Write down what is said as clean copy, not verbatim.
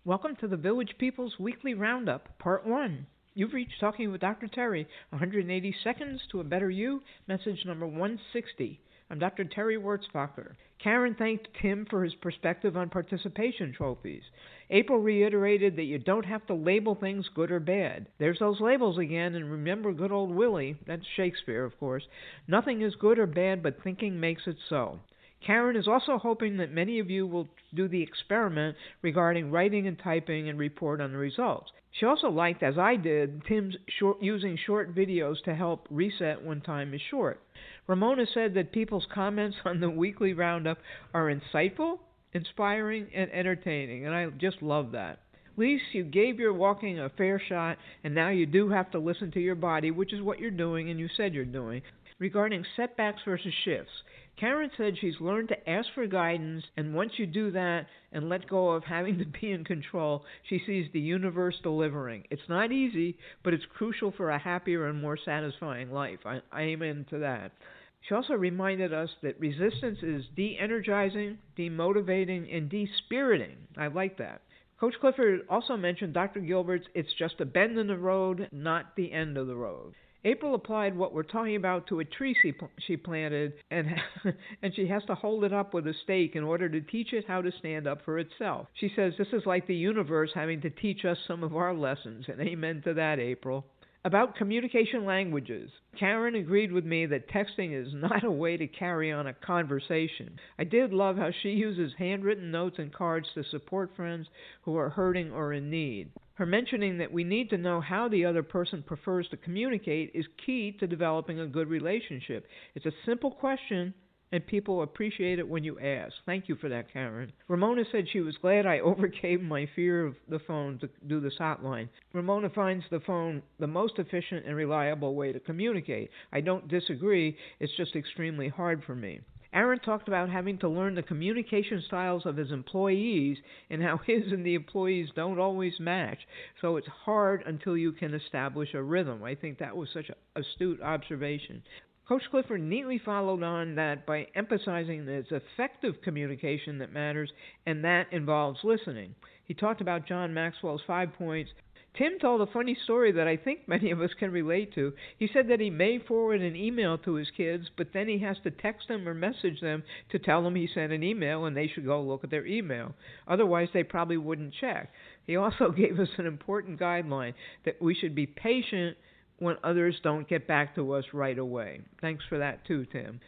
Welcome to the Village People's Weekly Roundup, Part 1. You've reached Talking with Dr. Terry, 180 Seconds to a Better You, message number 160. I'm Dr. Terry Wurzbacher. Karen thanked Tim for his perspective on participation trophies. April reiterated that you don't have to label things good or bad. There's those labels again, and remember good old Willie, that's Shakespeare, of course. Nothing is good or bad, but thinking makes it so. Karen is also hoping that many of you will do the experiment regarding writing and typing and report on the results. She also liked, as I did, Tim's using short videos to help reset when time is short. Ramona said that people's comments on the weekly roundup are insightful, inspiring, and entertaining, and I just love that. At least you gave your walking a fair shot, and now you do have to listen to your body, which is what you're doing and you said you're doing. Regarding setbacks versus shifts, Karen said she's learned to ask for guidance, and once you do that and let go of having to be in control, she sees the universe delivering. It's not easy, but it's crucial for a happier and more satisfying life. I amen to that. She also reminded us that resistance is de-energizing, demotivating, and de-spiriting. I like that. Coach Clifford also mentioned Dr. Gilbert's "It's just a bend in the road, not the end of the road." April applied what we're talking about to a tree she planted, and and she has to hold it up with a stake in order to teach it how to stand up for itself. She says this is like the universe having to teach us some of our lessons, and amen to that, April. About communication languages, Karen agreed with me that texting is not a way to carry on a conversation. I did love how she uses handwritten notes and cards to support friends who are hurting or in need. Her mentioning that we need to know how the other person prefers to communicate is key to developing a good relationship. It's a simple question, and people appreciate it when you ask. Thank you for that, Karen. Ramona said she was glad I overcame my fear of the phone to do this hotline. Ramona finds the phone the most efficient and reliable way to communicate. I don't disagree, it's just extremely hard for me. Aaron talked about having to learn the communication styles of his employees and how his and the employees don't always match. So it's hard until you can establish a rhythm. I think that was such an astute observation. Coach Clifford neatly followed on that by emphasizing that it's effective communication that matters, and that involves listening. He talked about John Maxwell's 5 points. Tim told a funny story that I think many of us can relate to. He said that he may forward an email to his kids, but then he has to text them or message them to tell them he sent an email and they should go look at their email. Otherwise, they probably wouldn't check. He also gave us an important guideline that we should be patient when others don't get back to us right away. Thanks for that too, Tim.